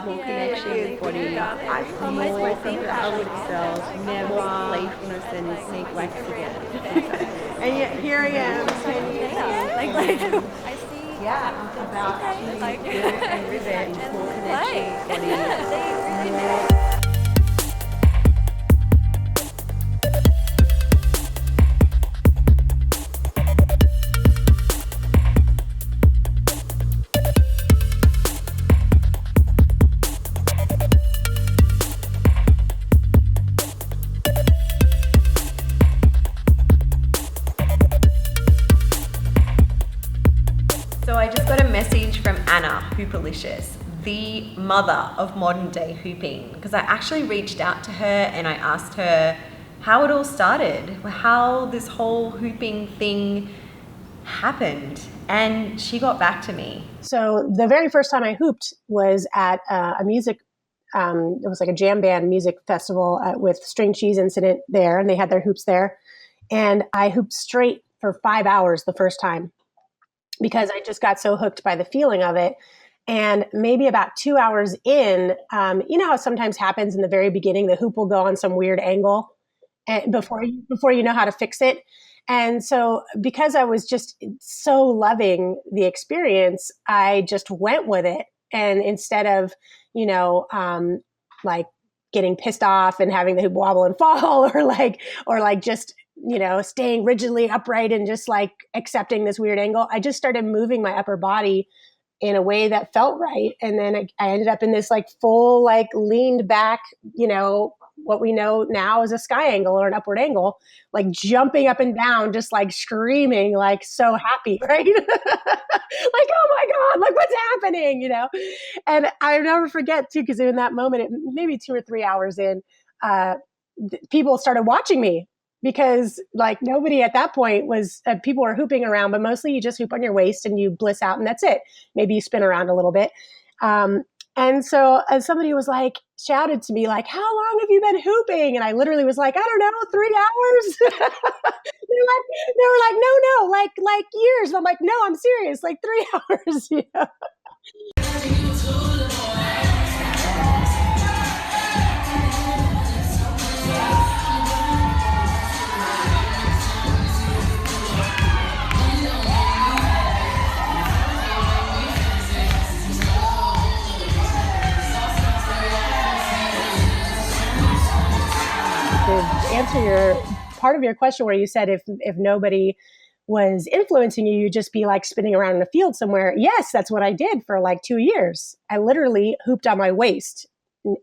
core connection, body, more from the outward cells, never playfulness and sync wax again. And yet here I am 10 years Like, I see. Yeah, about Like, to and rivet, core connection, body, they more. know. So I just got a message from Anah Hoopalicious, the mother of modern day hooping, because I actually reached out to her and I asked her how it all started, how this whole hooping thing happened, and she got back to me. So the very first time I hooped was at a music, it was like a jam band music festival with String Cheese Incident there, and they had their hoops there. And I hooped straight for 5 hours the first time because I just got so hooked by the feeling of it. And maybe about 2 hours in, you know how sometimes happens in the very beginning, the hoop will go on some weird angle and before you know how to fix it. And so because I was just so loving the experience, I just went with it. And instead of, like getting pissed off and having the hoop wobble and fall or like just, staying rigidly upright and just like accepting this weird angle, I just started moving my upper body in a way that felt right. And then I ended up in this like full, like leaned back, what we know now is a sky angle or an upward angle, like jumping up and down, just like screaming, like so happy, right? Like, oh my God, like what's happening, And I'll never forget too, because in that moment, maybe 2 or 3 hours in, people started watching me because like nobody at that point was, people were hooping around, but mostly you just hoop on your waist and you bliss out and that's it. Maybe you spin around a little bit. And so somebody was like, shouted to me like, how long have you been hooping? And I literally was like, I don't know, 3 hours. they were like, no, like years. And I'm like, no, I'm serious, like 3 hours. To answer your part of your question where you said if nobody was influencing you, you'd just be like spinning around in a field somewhere. Yes, that's what I did for like 2 years. I literally hooped on my waist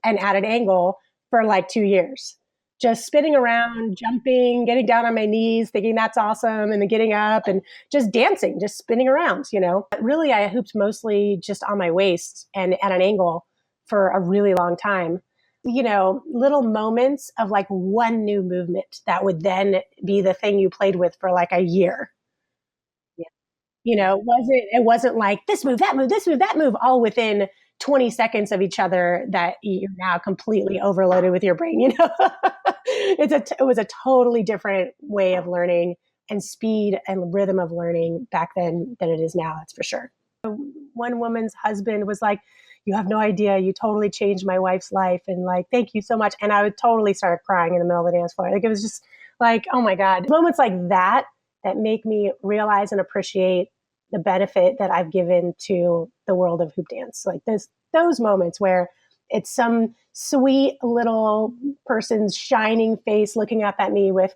and at an angle for like 2 years. Just spinning around, jumping, getting down on my knees, thinking that's awesome, and then getting up and just dancing, just spinning around, But really, I hooped mostly just on my waist and at an angle for a really long time. Little moments of like one new movement that would then be the thing you played with for like a year. It wasn't like this move, that move, this move, that move, all within 20 seconds of each other that you're now completely overloaded with your brain. It was a totally different way of learning and speed and rhythm of learning back then than it is now. That's for sure. One woman's husband was like, you have no idea, you totally changed my wife's life. And like, thank you so much. And I would totally start crying in the middle of the dance floor. Like, it was just like, oh my God, moments like that make me realize and appreciate the benefit that I've given to the world of hoop dance. Like those moments where it's some sweet little person's shining face looking up at me with,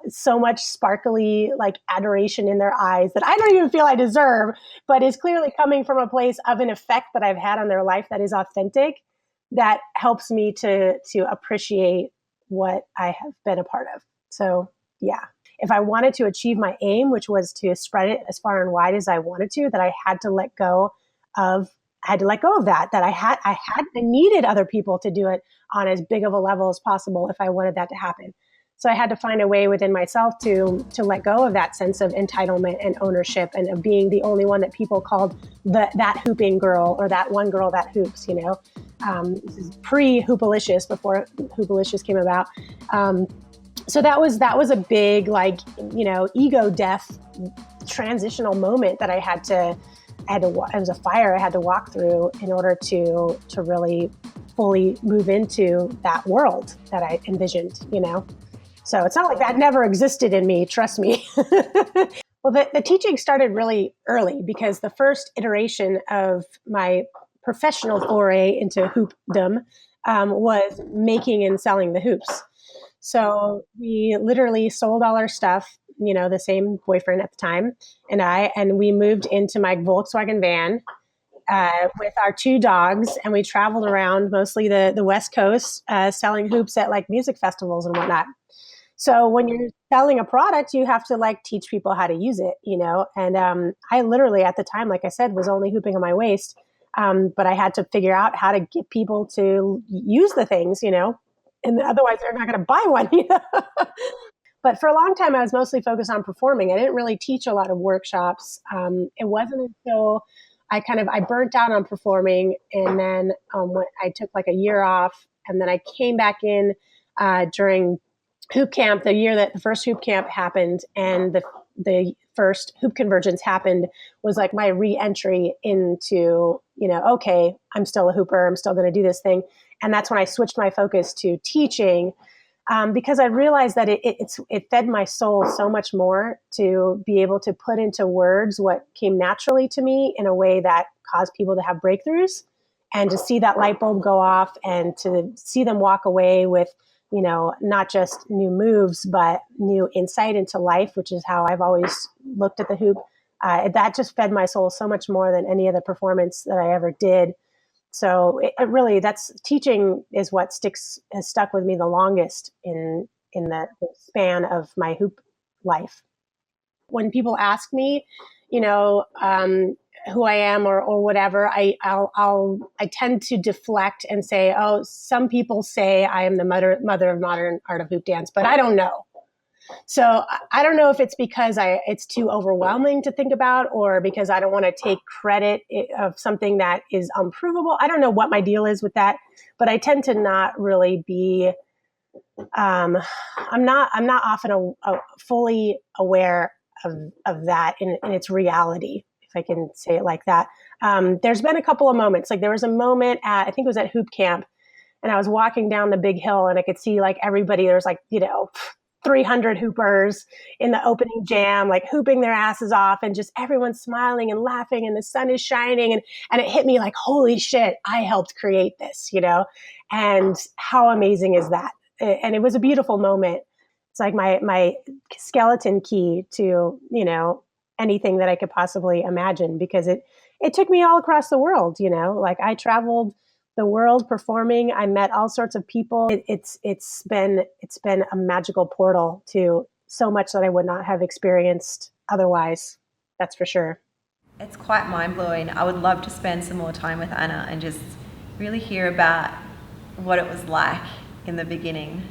so much sparkly like adoration in their eyes that I don't even feel I deserve, but is clearly coming from a place of an effect that I've had on their life that is authentic, that helps me to appreciate what I have been a part of. So yeah, if I wanted to achieve my aim, which was to spread it as far and wide as I wanted to, that I had to let go of that I needed other people to do it on as big of a level as possible if I wanted that to happen. So I had to find a way within myself to let go of that sense of entitlement and ownership and of being the only one that people called that hooping girl or that one girl that hoops, This is pre-Hoopalicious, before Hoopalicious came about. So that was a big, ego death transitional moment that I had to it was a fire I had to walk through in order to really fully move into that world that I envisioned, So it's not like that never existed in me, trust me. Well, the teaching started really early because the first iteration of my professional foray into hoopdom was making and selling the hoops. So we literally sold all our stuff, the same boyfriend at the time and we moved into my Volkswagen van with our 2 dogs, and we traveled around mostly the West Coast selling hoops at like music festivals and whatnot. So when you're selling a product, you have to like teach people how to use it, And I literally at the time, like I said, was only hooping on my waist, but I had to figure out how to get people to use the things, and otherwise they're not going to buy one. But for a long time, I was mostly focused on performing. I didn't really teach a lot of workshops. It wasn't until I burnt out on performing, and then when I took like a year off, and then I came back in during hoop camp, the year that the first hoop camp happened, and the first hoop convergence happened, was like my re-entry into, okay, I'm still a hooper, I'm still going to do this thing. And that's when I switched my focus to teaching, because I realized that it fed my soul so much more to be able to put into words what came naturally to me in a way that caused people to have breakthroughs, and to see that light bulb go off and to see them walk away with, not just new moves, but new insight into life, which is how I've always looked at the hoop. That just fed my soul so much more than any other performance that I ever did. So it really, that's teaching is what has stuck with me the longest in the span of my hoop life. When people ask me, who I am or whatever, I tend to deflect and say, oh, some people say I am the mother of modern art of hoop dance, but I don't know. So I don't know if it's because it's too overwhelming to think about, or because I don't want to take credit of something that is unprovable. I don't know what my deal is with that, but I tend to not really be. I'm not often fully aware of that in its reality, if I can say it like that. There's been a couple of moments. Like there was a moment I think it was at hoop camp, and I was walking down the big hill, and I could see like everybody. There's like 300 hoopers in the opening jam, like hooping their asses off, and just everyone's smiling and laughing, and the sun is shining, and it hit me like, holy shit, I helped create this, and how amazing is that? And it was a beautiful moment. It's like my skeleton key to, anything that I could possibly imagine, because it took me all across the world, like I traveled the world performing. I met all sorts of people. It's been a magical portal to so much that I would not have experienced otherwise. That's for sure. It's quite mind-blowing. I would love to spend some more time with Anah and just really hear about what it was like in the beginning.